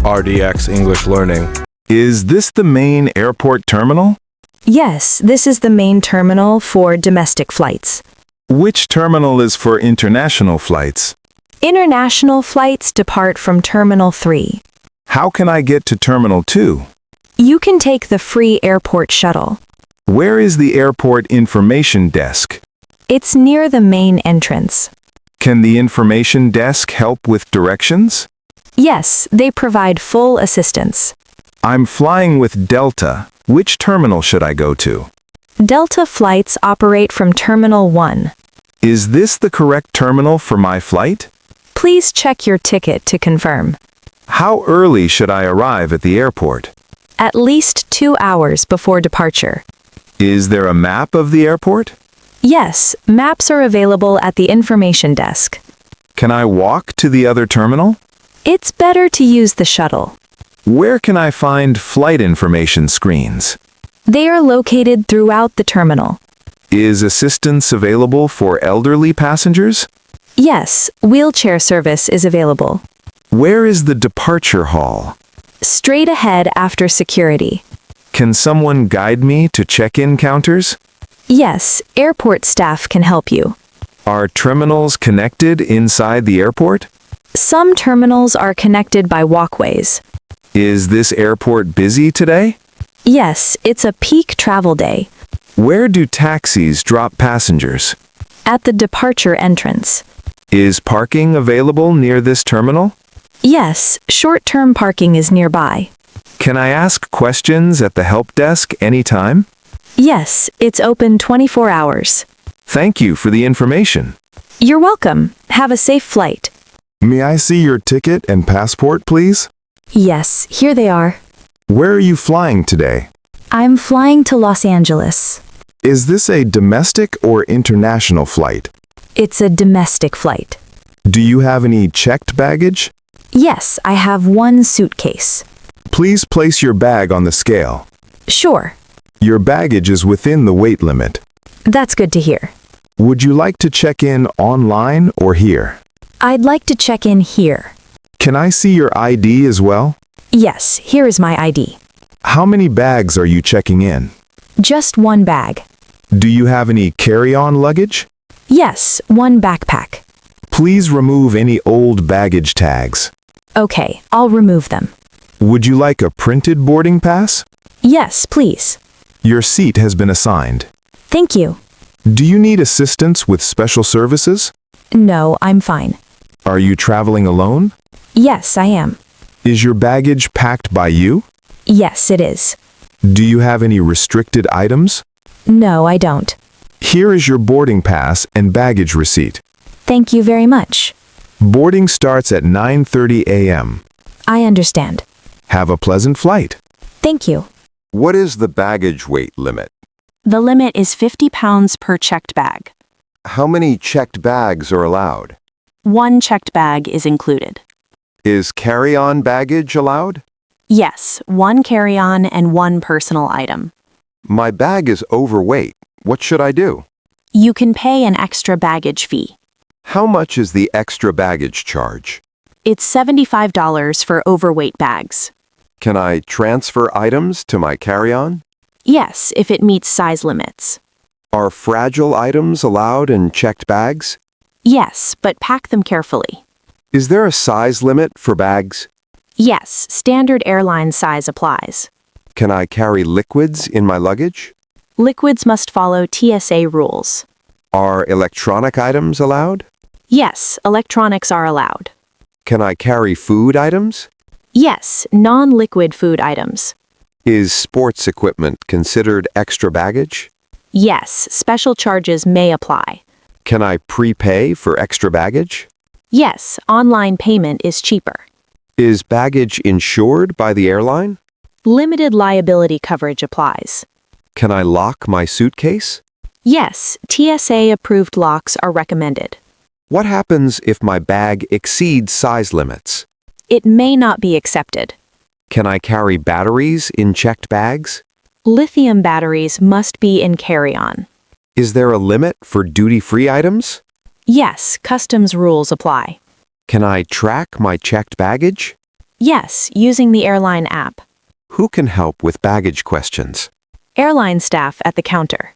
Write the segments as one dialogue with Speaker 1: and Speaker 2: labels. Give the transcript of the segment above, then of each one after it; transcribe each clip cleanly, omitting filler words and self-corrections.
Speaker 1: RDX English Learning.
Speaker 2: Is this the main airport terminal?
Speaker 3: Yes, this is the main terminal for domestic flights.
Speaker 2: Which terminal is for international flights?
Speaker 3: International flights depart from Terminal 3.
Speaker 2: How can I get to Terminal 2?
Speaker 3: You can take the free airport shuttle.
Speaker 2: Where is the airport information desk?
Speaker 3: It's near the main entrance.
Speaker 2: Can the information desk help with directions?
Speaker 3: Yes, they provide full assistance.
Speaker 2: I'm flying with Delta. Which terminal should I go to?
Speaker 3: Delta flights operate from Terminal 1.
Speaker 2: Is this the correct terminal for my flight?
Speaker 3: Please check your ticket to confirm.
Speaker 2: How early should I arrive at the airport?
Speaker 3: At least 2 hours before departure.
Speaker 2: Is there a map of the airport?
Speaker 3: Yes, maps are available at the information desk.
Speaker 2: Can I walk to the other terminal?
Speaker 3: It's better to use the shuttle.
Speaker 2: Where can I find flight information screens?
Speaker 3: They are located throughout the terminal.
Speaker 2: Is assistance available for elderly passengers?
Speaker 3: Yes, wheelchair service is available.
Speaker 2: Where is the departure hall?
Speaker 3: Straight ahead after security.
Speaker 2: Can someone guide me to check-in counters?
Speaker 3: Yes, airport staff can help you.
Speaker 2: Are terminals connected inside the airport?
Speaker 3: Some terminals are connected by walkways.
Speaker 2: Is this airport busy today?
Speaker 3: Yes, it's a peak travel day.
Speaker 2: Where do taxis drop passengers?
Speaker 3: At the departure entrance.
Speaker 2: Is parking available near this terminal?
Speaker 3: Yes, short-term parking is nearby.
Speaker 2: Can I ask questions at the help desk anytime?
Speaker 3: Yes, it's open 24 hours.
Speaker 2: Thank you for the information.
Speaker 3: You're welcome. Have a safe flight.
Speaker 2: May I see your ticket and passport, please?
Speaker 3: Yes, here they are.
Speaker 2: Where are you flying today?
Speaker 3: I'm flying to Los Angeles.
Speaker 2: Is this a domestic or international flight?
Speaker 3: It's a domestic flight.
Speaker 2: Do you have any checked baggage?
Speaker 3: Yes, I have one suitcase.
Speaker 2: Please place your bag on the scale.
Speaker 3: Sure.
Speaker 2: Your baggage is within the weight limit.
Speaker 3: That's good to hear.
Speaker 2: Would you like to check in online or here?
Speaker 3: I'd like to check in here.
Speaker 2: Can I see your ID as well?
Speaker 3: Yes, here is my ID.
Speaker 2: How many bags are you checking in?
Speaker 3: Just one bag.
Speaker 2: Do you have any carry-on luggage?
Speaker 3: Yes, one backpack.
Speaker 2: Please remove any old baggage tags.
Speaker 3: Okay, I'll remove them.
Speaker 2: Would you like a printed boarding pass?
Speaker 3: Yes, please.
Speaker 2: Your seat has been assigned.
Speaker 3: Thank you.
Speaker 2: Do you need assistance with special services?
Speaker 3: No, I'm fine.
Speaker 2: Are you traveling alone?
Speaker 3: Yes, I am.
Speaker 2: Is your baggage packed by you?
Speaker 3: Yes, it is.
Speaker 2: Do you have any restricted items?
Speaker 3: No, I don't.
Speaker 2: Here is your boarding pass and baggage receipt.
Speaker 3: Thank you very much.
Speaker 2: Boarding starts at 9:30 a.m.
Speaker 3: I understand.
Speaker 2: Have a pleasant flight.
Speaker 3: Thank you.
Speaker 4: What is the baggage weight limit?
Speaker 5: The limit is 50 pounds per checked bag.
Speaker 4: How many checked bags are allowed?
Speaker 5: One checked bag is included.
Speaker 4: Is carry-on baggage allowed?
Speaker 5: Yes, one carry-on and one personal item.
Speaker 4: My bag is overweight. What should I do?
Speaker 5: You can pay an extra baggage fee.
Speaker 4: How much is the extra baggage charge?
Speaker 5: It's $75 for overweight bags.
Speaker 4: Can I transfer items to my carry-on?
Speaker 5: Yes, if it meets size limits.
Speaker 4: Are fragile items allowed in checked bags?
Speaker 5: Yes, but pack them carefully.
Speaker 4: Is there a size limit for bags?
Speaker 5: Yes, standard airline size applies.
Speaker 4: Can I carry liquids in my luggage?
Speaker 5: Liquids must follow TSA rules.
Speaker 4: Are electronic items allowed?
Speaker 5: Yes, electronics are allowed.
Speaker 4: Can I carry food items?
Speaker 5: Yes, non-liquid food items.
Speaker 4: Is sports equipment considered extra baggage?
Speaker 5: Yes, special charges may apply.
Speaker 4: Can I prepay for extra baggage?
Speaker 5: Yes, online payment is cheaper.
Speaker 4: Is baggage insured by the airline?
Speaker 5: Limited liability coverage applies.
Speaker 4: Can I lock my suitcase?
Speaker 5: Yes, TSA-approved locks are recommended.
Speaker 4: What happens if my bag exceeds size limits?
Speaker 5: It may not be accepted.
Speaker 4: Can I carry batteries in checked bags?
Speaker 5: Lithium batteries must be in carry-on.
Speaker 4: Is there a limit for duty-free items?
Speaker 5: Yes, customs rules apply.
Speaker 4: Can I track my checked baggage?
Speaker 5: Yes, using the airline app.
Speaker 4: Who can help with baggage questions?
Speaker 5: Airline staff at the counter.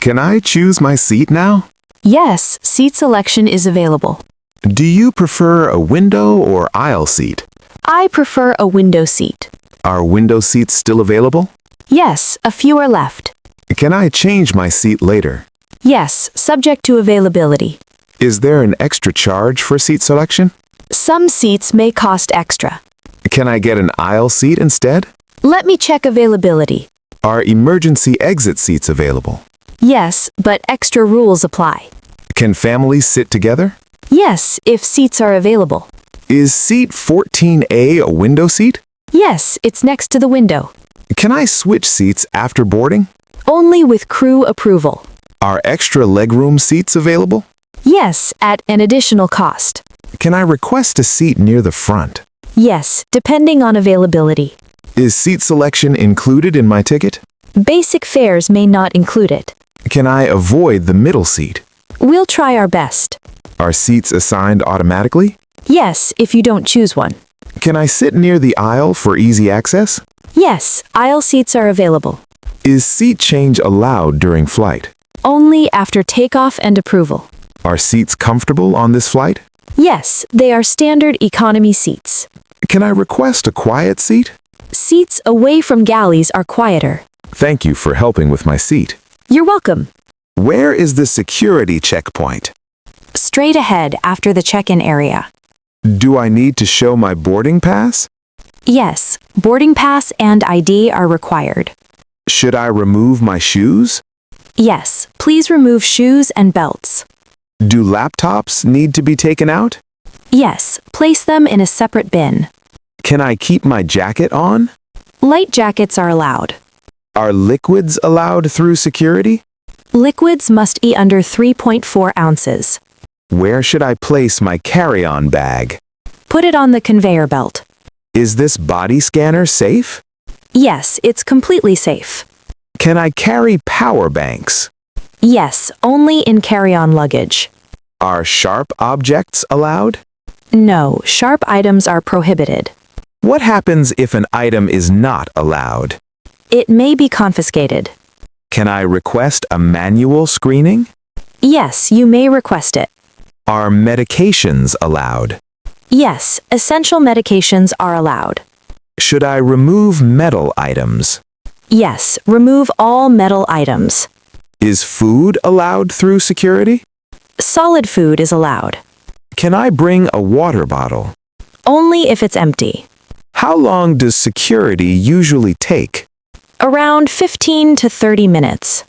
Speaker 2: Can I choose my seat now?
Speaker 5: Yes, seat selection is available.
Speaker 2: Do you prefer a window or aisle seat?
Speaker 5: I prefer a window seat.
Speaker 2: Are window seats still available?
Speaker 5: Yes, a few are left.
Speaker 2: Can I change my seat later?
Speaker 5: Yes, subject to availability.
Speaker 2: Is there an extra charge for seat selection?
Speaker 5: Some seats may cost extra.
Speaker 2: Can I get an aisle seat instead?
Speaker 5: Let me check availability.
Speaker 2: Are emergency exit seats available?
Speaker 5: Yes, but extra rules apply.
Speaker 2: Can families sit together?
Speaker 5: Yes, if seats are available.
Speaker 2: Is seat 14A a window seat?
Speaker 5: Yes, it's next to the window.
Speaker 2: Can I switch seats after boarding?
Speaker 5: Only with crew approval.
Speaker 2: Are extra legroom seats available?
Speaker 5: Yes, at an additional cost.
Speaker 2: Can I request a seat near the front?
Speaker 5: Yes, depending on availability.
Speaker 2: Is seat selection included in my ticket?
Speaker 5: Basic fares may not include it.
Speaker 2: Can I avoid the middle seat?
Speaker 5: We'll try our best.
Speaker 2: Are seats assigned automatically?
Speaker 5: Yes, if you don't choose one.
Speaker 2: Can I sit near the aisle for easy access?
Speaker 5: Yes, aisle seats are available.
Speaker 2: Is seat change allowed during flight?
Speaker 5: Only after takeoff and approval.
Speaker 2: Are seats comfortable on this flight?
Speaker 5: Yes, they are standard economy seats.
Speaker 2: Can I request a quiet seat?
Speaker 5: Seats away from galleys are quieter.
Speaker 2: Thank you for helping with my seat.
Speaker 5: You're welcome.
Speaker 2: Where is the security checkpoint?
Speaker 5: Straight ahead after the check-in area.
Speaker 2: Do I need to show my boarding pass?
Speaker 5: Yes, boarding pass and ID are required.
Speaker 2: Should I remove my shoes?
Speaker 5: Yes, please remove shoes and belts.
Speaker 2: Do laptops need to be taken out?
Speaker 5: Yes, place them in a separate bin.
Speaker 2: Can I keep my jacket on?
Speaker 5: Light jackets are allowed.
Speaker 2: Are liquids allowed through security?
Speaker 5: Liquids must be under 3.4 ounces.
Speaker 2: Where should I place my carry-on bag?
Speaker 5: Put it on the conveyor belt.
Speaker 2: Is this body scanner safe?
Speaker 5: Yes, it's completely safe.
Speaker 2: Can I carry power banks?
Speaker 5: Yes, only in carry-on luggage.
Speaker 2: Are sharp objects allowed?
Speaker 5: No, sharp items are prohibited.
Speaker 2: What happens if an item is not allowed?
Speaker 5: It may be confiscated.
Speaker 2: Can I request a manual screening?
Speaker 5: Yes, you may request it.
Speaker 2: Are medications allowed?
Speaker 5: Yes, essential medications are allowed.
Speaker 2: Should I remove metal items?
Speaker 5: Yes, remove all metal items.
Speaker 2: Is food allowed through security?
Speaker 5: Solid food is allowed.
Speaker 2: Can I bring a water bottle?
Speaker 5: Only if it's empty.
Speaker 2: How long does security usually take?
Speaker 5: Around 15 to 30 minutes.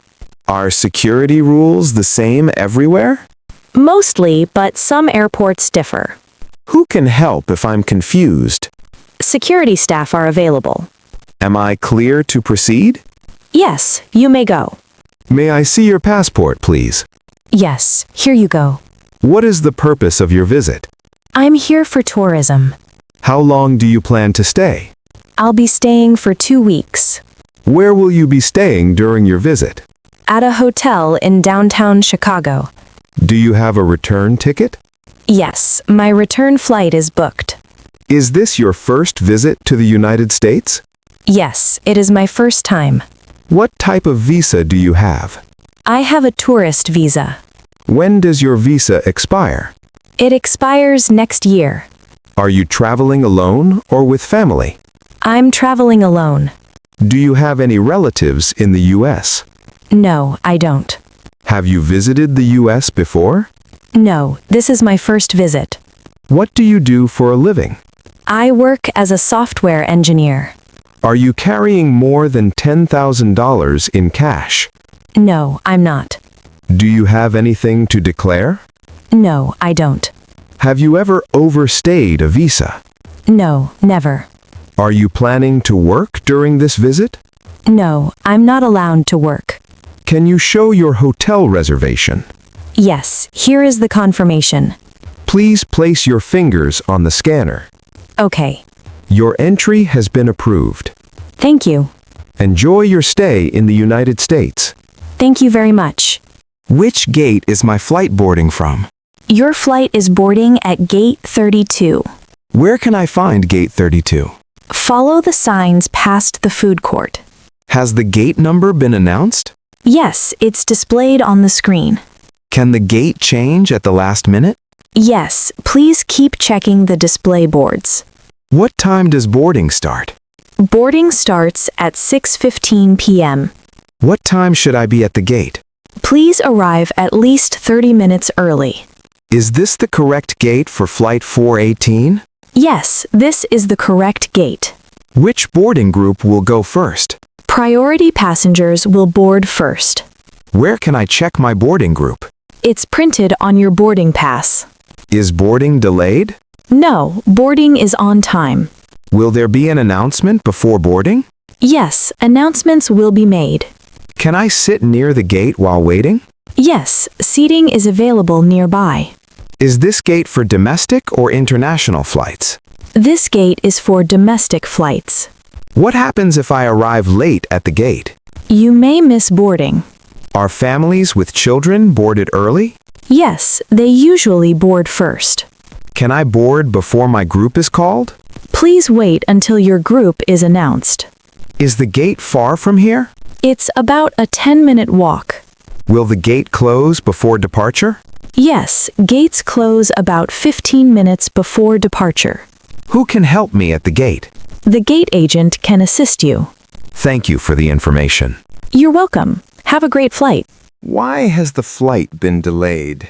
Speaker 2: Are security rules the same everywhere?
Speaker 5: Mostly, but some airports differ.
Speaker 2: Who can help if I'm confused?
Speaker 5: Security staff are available.
Speaker 2: Am I clear to proceed?
Speaker 5: Yes, you may go.
Speaker 2: May I see your passport, please?
Speaker 5: Yes, here you go.
Speaker 2: What is the purpose of your visit?
Speaker 5: I'm here for tourism.
Speaker 2: How long do you plan to stay?
Speaker 5: I'll be staying for 2 weeks.
Speaker 2: Where will you be staying during your visit?
Speaker 5: At a hotel in downtown Chicago.
Speaker 2: Do you have a return ticket?
Speaker 5: Yes, my return flight is booked.
Speaker 2: Is this your first visit to the United States?
Speaker 5: Yes, it is my first time.
Speaker 2: What type of visa do you have?
Speaker 5: I have a tourist visa.
Speaker 2: When does your visa expire?
Speaker 5: It expires next year.
Speaker 2: Are you traveling alone or with family?
Speaker 5: I'm traveling alone.
Speaker 2: Do you have any relatives in the U.S.?
Speaker 5: No, I don't.
Speaker 2: Have you visited the U.S. before?
Speaker 5: No, this is my first visit.
Speaker 2: What do you do for a living?
Speaker 5: I work as a software engineer.
Speaker 2: Are you carrying more than $10,000 in cash?
Speaker 5: No, I'm not.
Speaker 2: Do you have anything to declare?
Speaker 5: No, I don't.
Speaker 2: Have you ever overstayed a visa?
Speaker 5: No, never.
Speaker 2: Are you planning to work during this visit?
Speaker 5: No, I'm not allowed to work.
Speaker 2: Can you show your hotel reservation?
Speaker 5: Yes, here is the confirmation.
Speaker 2: Please place your fingers on the scanner.
Speaker 5: Okay.
Speaker 2: Your entry has been approved.
Speaker 5: Thank you.
Speaker 2: Enjoy your stay in the United States.
Speaker 5: Thank you very much.
Speaker 1: Which gate is my flight boarding from?
Speaker 5: Your flight is boarding at gate 32.
Speaker 2: Where can I find gate 32?
Speaker 3: Follow the signs past the food court.
Speaker 2: Has the gate number been announced?
Speaker 3: Yes, it's displayed on the screen.
Speaker 2: Can the gate change at the last minute?
Speaker 3: Yes, please keep checking the display boards.
Speaker 2: What time does boarding start?
Speaker 3: Boarding starts at 6:15 p.m.
Speaker 2: What time should I be at the gate?
Speaker 3: Please arrive at least 30 minutes early.
Speaker 2: Is this the correct gate for Flight 418?
Speaker 3: Yes, this is the correct gate.
Speaker 2: Which boarding group will go first?
Speaker 3: Priority passengers will board first.
Speaker 2: Where can I check my boarding group?
Speaker 3: It's printed on your boarding pass.
Speaker 2: Is boarding delayed?
Speaker 3: No, boarding is on time.
Speaker 2: Will there be an announcement before boarding?
Speaker 3: Yes, announcements will be made.
Speaker 2: Can I sit near the gate while waiting?
Speaker 3: Yes, seating is available nearby.
Speaker 2: Is this gate for domestic or international flights?
Speaker 3: This gate is for domestic flights.
Speaker 2: What happens if I arrive late at the gate?
Speaker 3: You may miss boarding.
Speaker 2: Are families with children boarded early?
Speaker 3: Yes, they usually board first.
Speaker 2: Can I board before my group is called?
Speaker 3: Please wait until your group is announced.
Speaker 2: Is the gate far from here?
Speaker 3: It's about a 10-minute walk.
Speaker 2: Will the gate close before departure?
Speaker 3: Yes, gates close about 15 minutes before departure.
Speaker 2: Who can help me at the gate?
Speaker 3: The gate agent can assist you.
Speaker 2: Thank you for the information.
Speaker 3: You're welcome. Have a great flight.
Speaker 4: Why has the flight been delayed?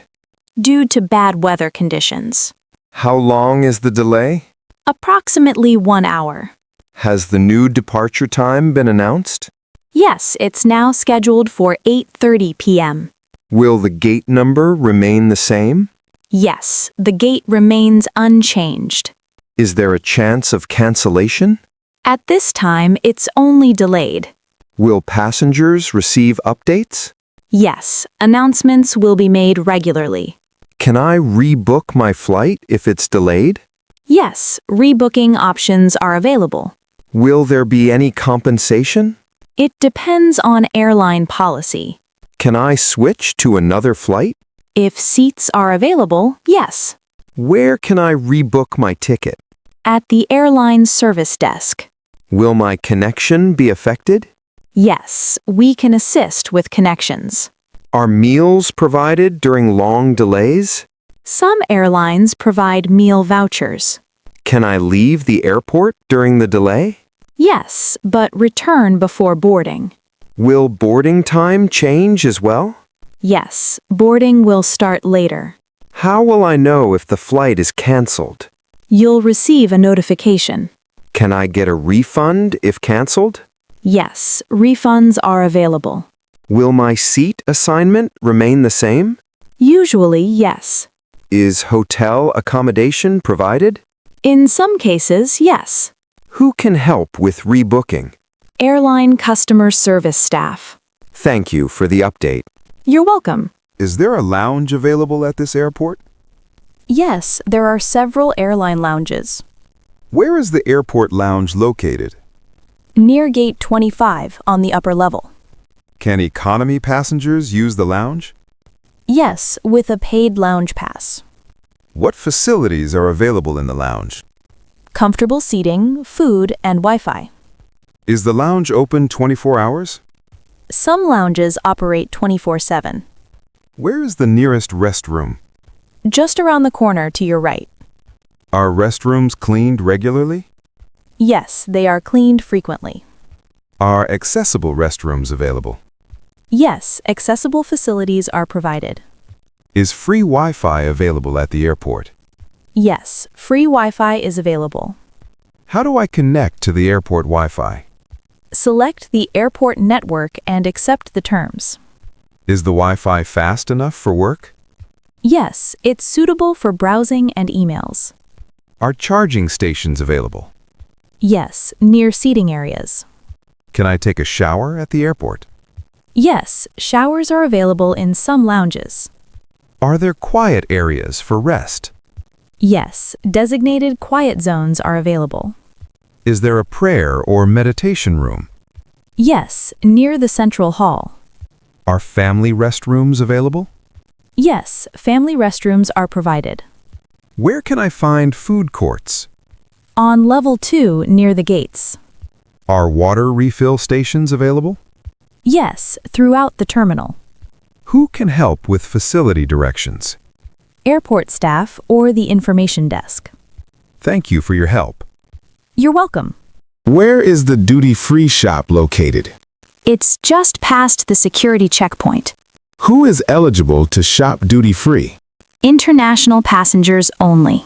Speaker 5: Due to bad weather conditions.
Speaker 4: How long is the delay?
Speaker 5: Approximately 1 hour.
Speaker 4: Has the new departure time been announced?
Speaker 5: Yes, it's now scheduled for 8:30 p.m.
Speaker 4: Will the gate number remain the same?
Speaker 5: Yes, the gate remains unchanged.
Speaker 4: Is there a chance of cancellation?
Speaker 5: At this time, it's only delayed.
Speaker 4: Will passengers receive updates?
Speaker 5: Yes, announcements will be made regularly.
Speaker 4: Can I rebook my flight if it's delayed?
Speaker 5: Yes, rebooking options are available.
Speaker 4: Will there be any compensation?
Speaker 5: It depends on airline policy.
Speaker 4: Can I switch to another flight?
Speaker 5: If seats are available, yes.
Speaker 4: Where can I rebook my ticket?
Speaker 5: At the airline service desk.
Speaker 4: Will my connection be affected?
Speaker 5: Yes, we can assist with connections.
Speaker 4: Are meals provided during long delays?
Speaker 5: Some airlines provide meal vouchers.
Speaker 4: Can I leave the airport during the delay?
Speaker 5: Yes, but return before boarding.
Speaker 4: Will boarding time change as well?
Speaker 5: Yes, boarding will start later.
Speaker 4: How will I know if the flight is canceled?
Speaker 5: You'll receive a notification.
Speaker 4: Can I get a refund if canceled?
Speaker 5: Yes, refunds are available.
Speaker 4: Will my seat assignment remain the same?
Speaker 5: Usually, yes.
Speaker 4: Is hotel accommodation provided?
Speaker 5: In some cases, yes.
Speaker 4: Who can help with rebooking?
Speaker 5: Airline customer service staff.
Speaker 4: Thank you for the update.
Speaker 5: You're welcome.
Speaker 6: Is there a lounge available at this airport?
Speaker 5: Yes, there are several airline lounges.
Speaker 6: Where is the airport lounge located?
Speaker 5: Near Gate 25 on the upper level.
Speaker 6: Can economy passengers use the lounge?
Speaker 5: Yes, with a paid lounge pass.
Speaker 6: What facilities are available in the lounge?
Speaker 5: Comfortable seating, food, and Wi-Fi.
Speaker 6: Is the lounge open 24 hours?
Speaker 5: Some lounges operate 24/7.
Speaker 6: Where is the nearest restroom?
Speaker 5: Just around the corner to your right.
Speaker 6: Are restrooms cleaned regularly?
Speaker 5: Yes, they are cleaned frequently.
Speaker 6: Are accessible restrooms available?
Speaker 5: Yes, accessible facilities are provided.
Speaker 6: Is free Wi-Fi available at the airport?
Speaker 5: Yes, free Wi-Fi is available.
Speaker 6: How do I connect to the airport Wi-Fi?
Speaker 5: Select the airport network and accept the terms.
Speaker 6: Is the Wi-Fi fast enough for work?
Speaker 5: Yes, it's suitable for browsing and emails.
Speaker 6: Are charging stations available?
Speaker 5: Yes, near seating areas.
Speaker 6: Can I take a shower at the airport?
Speaker 5: Yes, showers are available in some lounges.
Speaker 6: Are there quiet areas for rest?
Speaker 5: Yes, designated quiet zones are available.
Speaker 6: Is there a prayer or meditation room?
Speaker 5: Yes, near the central hall.
Speaker 6: Are family restrooms available?
Speaker 5: Yes, family restrooms are provided.
Speaker 6: Where can I find food courts?
Speaker 7: On level 2 near the gates.
Speaker 6: Are water refill stations available?
Speaker 7: Yes, throughout the terminal.
Speaker 6: Who can help with facility directions?
Speaker 7: Airport staff or the information desk.
Speaker 6: Thank you for your help.
Speaker 7: You're welcome.
Speaker 2: Where is the duty-free shop located?
Speaker 3: It's just past the security checkpoint.
Speaker 2: Who is eligible to shop duty-free?
Speaker 3: International passengers only.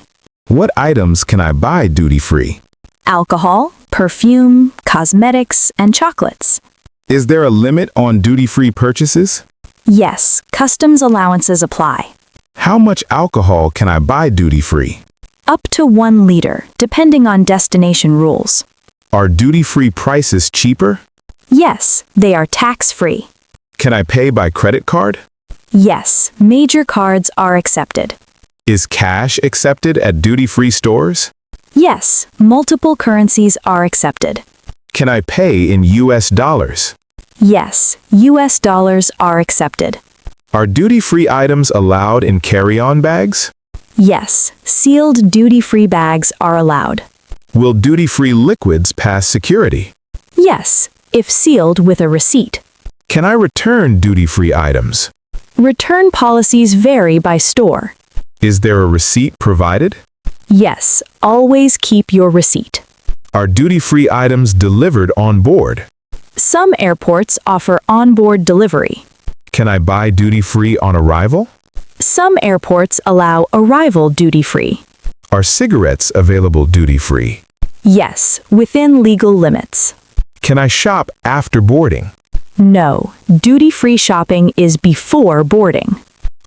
Speaker 2: What items can I buy duty-free?
Speaker 3: Alcohol, perfume, cosmetics, and chocolates.
Speaker 2: Is there a limit on duty-free purchases?
Speaker 3: Yes, customs allowances apply.
Speaker 2: How much alcohol can I buy duty-free?
Speaker 3: Up to 1 liter, depending on destination rules.
Speaker 2: Are duty-free prices cheaper?
Speaker 3: Yes, they are tax-free.
Speaker 2: Can I pay by credit card?
Speaker 3: Yes, major cards are accepted.
Speaker 2: Is cash accepted at duty-free stores?
Speaker 3: Yes, multiple currencies are accepted.
Speaker 2: Can I pay in US dollars?
Speaker 3: Yes, US dollars are accepted.
Speaker 2: Are duty-free items allowed in carry-on bags?
Speaker 3: Yes, sealed duty-free bags are allowed.
Speaker 2: Will duty-free liquids pass security?
Speaker 3: Yes, if sealed with a receipt.
Speaker 2: Can I return duty-free items?
Speaker 3: Return policies vary by store.
Speaker 2: Is there a receipt provided?
Speaker 3: Yes, always keep your receipt.
Speaker 2: Are duty-free items delivered on board?
Speaker 3: Some airports offer onboard delivery.
Speaker 2: Can I buy duty-free on arrival?
Speaker 3: Some airports allow arrival duty-free.
Speaker 2: Are cigarettes available duty-free?
Speaker 3: Yes, within legal limits.
Speaker 2: Can I shop after boarding?
Speaker 3: No, duty-free shopping is before boarding.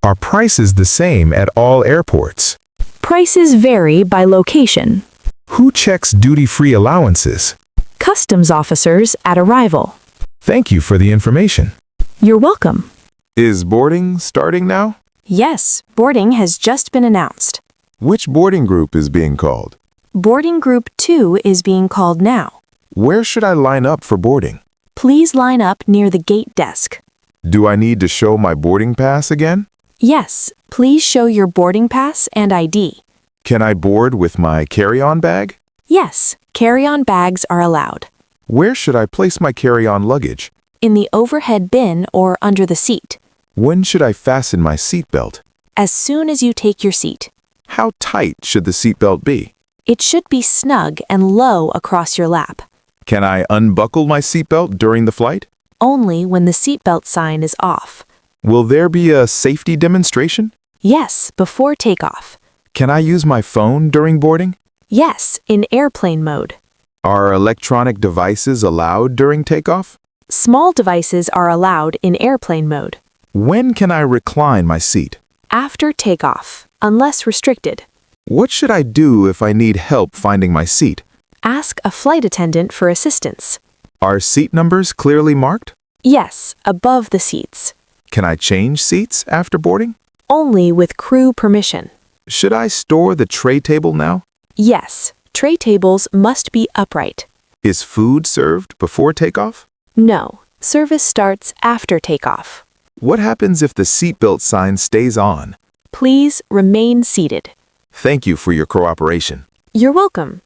Speaker 2: Are prices the same at all airports?
Speaker 3: Prices vary by location.
Speaker 2: Who checks duty-free allowances?
Speaker 3: Customs officers at arrival.
Speaker 2: Thank you for the information.
Speaker 3: You're welcome.
Speaker 1: Is boarding starting now?
Speaker 5: Yes, boarding has just been announced.
Speaker 1: Which boarding group is being called?
Speaker 5: Boarding Group 2 is being called now.
Speaker 1: Where should I line up for boarding?
Speaker 5: Please line up near the gate desk.
Speaker 1: Do I need to show my boarding pass again?
Speaker 5: Yes, please show your boarding pass and ID.
Speaker 1: Can I board with my carry-on bag?
Speaker 5: Yes, carry-on bags are allowed.
Speaker 1: Where should I place my carry-on luggage?
Speaker 5: In the overhead bin or under the seat.
Speaker 1: When should I fasten my seatbelt?
Speaker 5: As soon as you take your seat.
Speaker 1: How tight should the seatbelt be?
Speaker 5: It should be snug and low across your lap.
Speaker 1: Can I unbuckle my seatbelt during the flight?
Speaker 5: Only when the seatbelt sign is off.
Speaker 1: Will there be a safety demonstration?
Speaker 5: Yes, before takeoff.
Speaker 1: Can I use my phone during boarding?
Speaker 5: Yes, in airplane mode.
Speaker 1: Are electronic devices allowed during takeoff?
Speaker 5: Small devices are allowed in airplane mode.
Speaker 1: When can I recline my seat?
Speaker 5: After takeoff, unless restricted.
Speaker 1: What should I do if I need help finding my seat?
Speaker 5: Ask a flight attendant for assistance.
Speaker 1: Are seat numbers clearly marked?
Speaker 5: Yes, above the seats.
Speaker 1: Can I change seats after boarding?
Speaker 5: Only with crew permission.
Speaker 1: Should I store the tray table now?
Speaker 5: Yes, tray tables must be upright.
Speaker 1: Is food served before takeoff?
Speaker 5: No, service starts after takeoff.
Speaker 1: What happens if the seatbelt sign stays on?
Speaker 5: Please remain seated.
Speaker 1: Thank you for your cooperation.
Speaker 5: You're welcome.